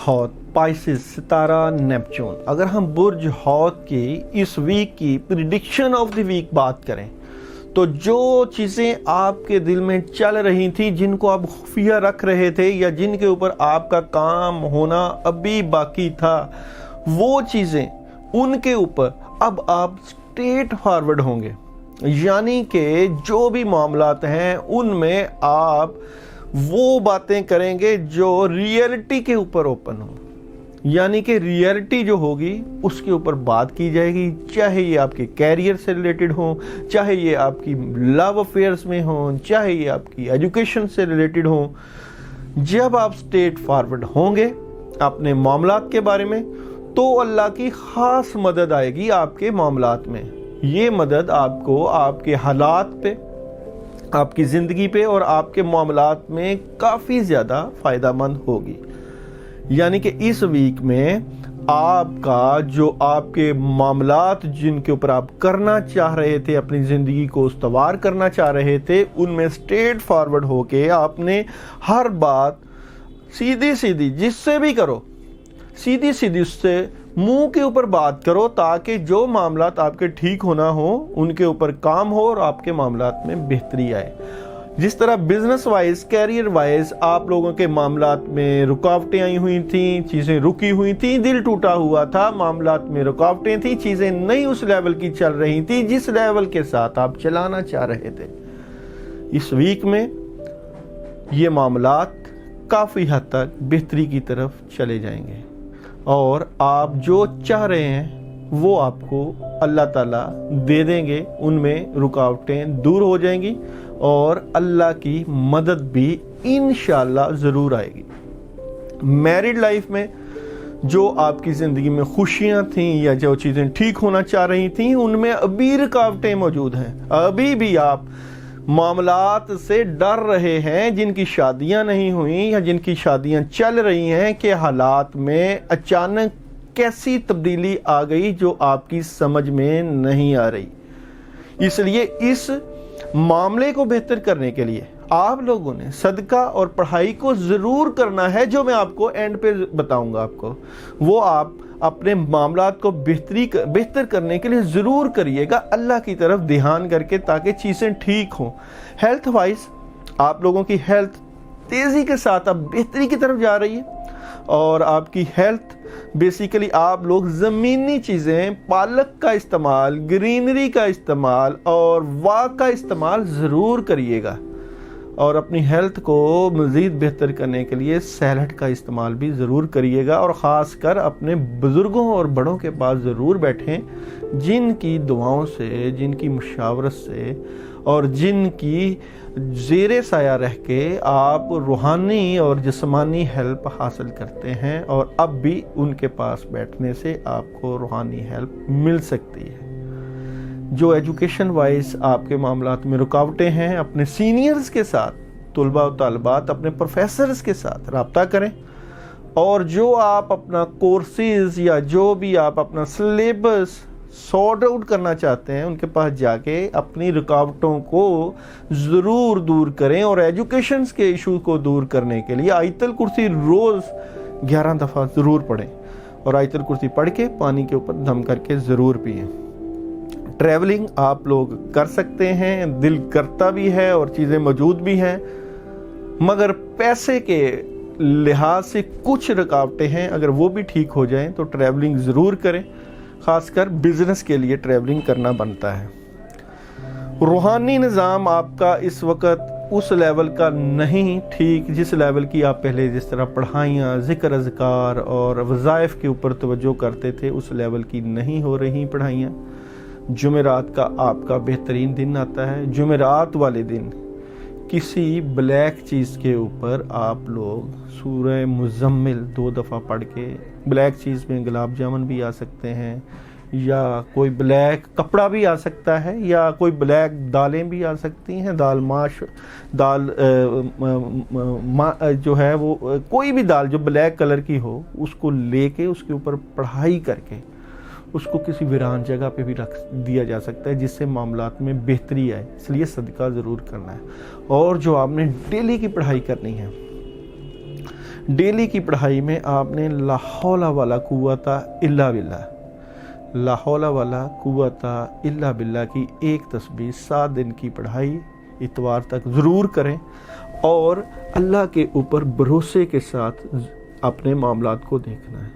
हौत, Pisces, सितारा, Neptune. अगर हम बुर्ज हौत की इस वीक की प्रिडिक्शन ऑफ द वीक बात करें तो जो चीज़ें आपके दिल में चल रही थी, जिनको आप खुफिया रख रहे थे या जिनके ऊपर आपका काम होना अभी बाकी था, वो चीज़ें उनके ऊपर अब आप स्ट्रेट फॉरवर्ड होंगे। यानी कि जो भी मामलात हैं उनमें आप वो बातें करेंगे जो रियलिटी के ऊपर ओपन हो। यानी कि रियलिटी जो होगी उसके ऊपर बात की जाएगी, चाहे ये आपके कैरियर से रिलेटेड हो, चाहे ये आपकी लव अफेयर्स में हो, चाहे ये आपकी एजुकेशन से रिलेटेड हो। जब आप स्ट्रेट फॉरवर्ड होंगे अपने मामलात के बारे में तो अल्लाह की ख़ास मदद आएगी आपके मामलात में। ये मदद आपको आपके हालात पे, आपकी ज़िंदगी पे और आपके मामलात में काफ़ी ज़्यादा फ़ायदेमंद होगी। यानी कि इस वीक में आपका जो आपके मामलात जिनके ऊपर आप करना चाह रहे थे, अपनी ज़िंदगी को उस्तवार करना चाह रहे थे, उनमें स्ट्रेट फॉरवर्ड होके आपने हर बात सीधी सीधी जिससे भी करो, सीधी सीधी उससे मुंह के ऊपर बात करो, ताकि जो मामलात आपके ठीक होना हो उनके ऊपर काम हो और आपके मामलात में बेहतरी आए। जिस तरह बिजनेस वाइज, कैरियर वाइज आप लोगों के मामलात में रुकावटें आई हुई थी, चीज़ें रुकी हुई थी, दिल टूटा हुआ था, मामलात में रुकावटें थी, चीज़ें नहीं उस लेवल की चल रही थी जिस लेवल के साथ आप चलाना चाह रहे थे। इस वीक में ये मामलात काफ़ी हद तक बेहतरी की तरफ चले जाएंगे और आप जो चाह रहे हैं वो आपको अल्लाह ताला दे देंगे। उनमें रुकावटें दूर हो जाएंगी और अल्लाह की मदद भी इंशाअल्लाह ज़रूर आएगी। मैरिड लाइफ में जो आपकी ज़िंदगी में खुशियाँ थीं या जो चीज़ें ठीक होना चाह रही थीं, उनमें अभी रुकावटें मौजूद हैं। अभी भी आप मामलात से डर रहे हैं, जिनकी शादियां नहीं हुई या जिनकी शादियां चल रही हैं, कि हालात में अचानक कैसी तब्दीली आ गई जो आपकी समझ में नहीं आ रही। इसलिए इस मामले को बेहतर करने के लिए आप लोगों ने सदका और पढ़ाई को ज़रूर करना है, जो मैं आपको एंड पे बताऊंगा आपको। वो आप अपने मामलात को बेहतर करने के लिए ज़रूर करिएगा, अल्लाह की तरफ ध्यान करके, ताकि चीज़ें ठीक हों। हेल्थ वाइज आप लोगों की हेल्थ तेज़ी के साथ अब बेहतरी की तरफ जा रही है और आपकी हेल्थ बेसिकली आप लोग ज़मीनी चीज़ें, पालक का इस्तेमाल, ग्रीनरी का इस्तेमाल और वाक का इस्तेमाल ज़रूर करिएगा और अपनी हेल्थ को मज़ीद बेहतर करने के लिए सैलड का इस्तेमाल भी ज़रूर करिएगा। और ख़ास कर अपने बुज़ुर्गों और बड़ों के पास ज़रूर बैठें, जिनकी दुआओं से, जिनकी मुशावरत से और जिनकी ज़ेरे साया रह के आप रूहानी और जिस्मानी हेल्प हासिल करते हैं और अब भी उनके पास बैठने से आपको रूहानी हेल्प मिल सकती है। जो एजुकेशन वाइज आपके मामलात में रुकावटें हैं, अपने सीनियर्स के साथ, तुलबा और तालिबात अपने प्रोफेसर्स के साथ रब्ता करें और जो आप अपना कोर्सेज या जो भी आप अपना सिलेबस सॉर्ट आउट करना चाहते हैं, उनके पास जाके अपनी रुकावटों को ज़रूर दूर करें। और एजुकेशन के इशू को दूर करने के लिए आयतल कुर्सी रोज़ 11 दफ़ा ज़रूर पढ़ें और आयतल कुर्सी पढ़ के पानी के ऊपर दम करके ज़रूर पिएं। ट्रैवलिंग आप लोग कर सकते हैं, दिल करता भी है और चीज़ें मौजूद भी हैं, मगर पैसे के लिहाज से कुछ रुकावटें हैं। अगर वो भी ठीक हो जाएं तो ट्रैवलिंग ज़रूर करें, ख़ासकर बिज़नेस के लिए ट्रैवलिंग करना बनता है। रूहानी निज़ाम आपका इस वक्त उस लेवल का नहीं ठीक जिस लेवल की आप पहले जिस तरह पढ़ाइयाँ, ज़िक्र अज़कार और वज़ाइफ के ऊपर तवज्जो करते थे, उस लेवल की नहीं हो रही पढ़ाइयाँ। जुमेरात का आपका बेहतरीन दिन आता है। जुमेरात वाले दिन किसी ब्लैक चीज़ के ऊपर आप लोग सूरह मुज़म्मिल 2 दफ़ा पढ़ के, ब्लैक चीज़ में गुलाब जामुन भी आ सकते हैं या कोई ब्लैक कपड़ा भी आ सकता है या कोई ब्लैक दालें भी आ सकती हैं, दाल माश, दाल जो है वो कोई भी दाल जो ब्लैक कलर की हो, उसको लेके उसके ऊपर पढ़ाई करके उसको किसी वीरान जगह पे भी रख दिया जा सकता है, जिससे मामलात में बेहतरी आए। इसलिए सदका ज़रूर करना है। और जो आपने डेली की पढ़ाई करनी है, ڈیلی کی پڑھائی میں آپ نے لا حول ولا قوت الا باللہ، لا حول ولا قوت الا باللہ کی ایک تسبیح 7 دن کی پڑھائی اتوار تک ضرور کریں، اور اللہ کے اوپر بھروسے کے ساتھ اپنے معاملات کو دیکھنا ہے۔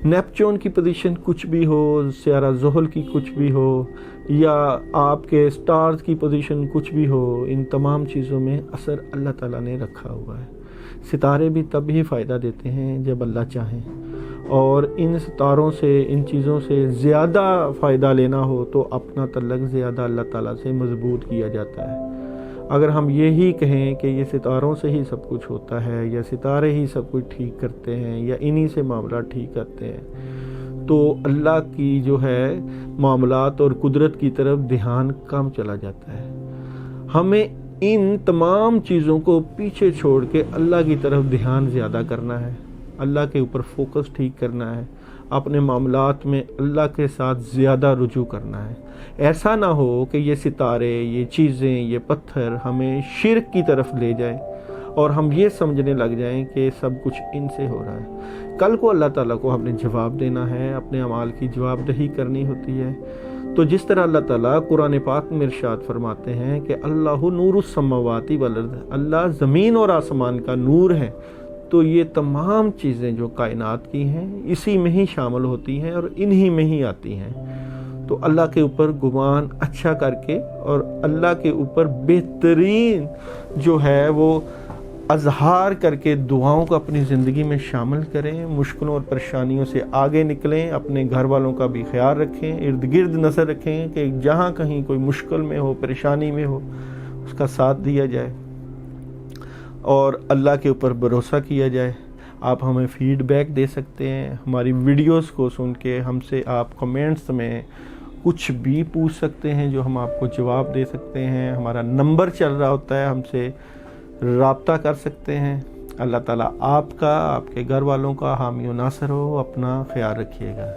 نیپچون کی پوزیشن کچھ بھی ہو، سیارہ زحل کی کچھ بھی ہو، یا آپ کے سٹارز کی پوزیشن کچھ بھی ہو، ان تمام چیزوں میں اثر اللہ تعالیٰ نے رکھا ہوا ہے۔ ستارے بھی تب ہی فائدہ دیتے ہیں جب اللہ چاہیں، اور ان ستاروں سے، ان چیزوں سے زیادہ فائدہ لینا ہو تو اپنا تعلق زیادہ اللہ تعالیٰ سے مضبوط کیا جاتا ہے۔ اگر ہم یہی کہیں کہ یہ ستاروں سے ہی سب کچھ ہوتا ہے، یا ستارے ہی سب کچھ ٹھیک کرتے ہیں، یا انہی سے معاملات ٹھیک کرتے ہیں، تو اللہ کی جو ہے معاملات اور قدرت کی طرف دھیان کم چلا جاتا ہے۔ ہمیں ان تمام چیزوں کو پیچھے چھوڑ کے اللہ کی طرف دھیان زیادہ کرنا ہے، اللہ کے اوپر فوکس ٹھیک کرنا ہے، اپنے معاملات میں اللہ کے ساتھ زیادہ رجوع کرنا ہے۔ ایسا نہ ہو کہ یہ ستارے، یہ چیزیں، یہ پتھر ہمیں شرک کی طرف لے جائیں اور ہم یہ سمجھنے لگ جائیں کہ سب کچھ ان سے ہو رہا ہے۔ کل کو اللہ تعالیٰ کو ہم نے جواب دینا ہے، اپنے اعمال کی جواب دہی کرنی ہوتی ہے۔ تو جس طرح اللہ تعالیٰ قرآن پاک میں ارشاد فرماتے ہیں کہ اللہ نور السماوات والارض، اللہ زمین اور آسمان کا نور ہے، تو یہ تمام چیزیں جو کائنات کی ہیں اسی میں ہی شامل ہوتی ہیں اور انہی میں ہی آتی ہیں۔ تو اللہ کے اوپر گمان اچھا کر کے اور اللہ کے اوپر بہترین جو ہے وہ اظہار کر کے دعاؤں کو اپنی زندگی میں شامل کریں، مشکلوں اور پریشانیوں سے آگے نکلیں، اپنے گھر والوں کا بھی خیال رکھیں، ارد گرد نظر رکھیں کہ جہاں کہیں کوئی مشکل میں ہو، پریشانی میں ہو، اس کا ساتھ دیا جائے اور اللہ کے اوپر بھروسہ کیا جائے۔ آپ ہمیں فیڈ بیک دے سکتے ہیں، ہماری ویڈیوز کو سن کے ہم سے آپ کمنٹس میں کچھ بھی پوچھ سکتے ہیں جو ہم آپ کو جواب دے سکتے ہیں۔ ہمارا نمبر چل رہا ہوتا ہے، ہم سے رابطہ کر سکتے ہیں۔ اللہ تعالیٰ آپ کا، آپ کے گھر والوں کا حامی و ناصر ہو۔ اپنا خیال رکھیے گا۔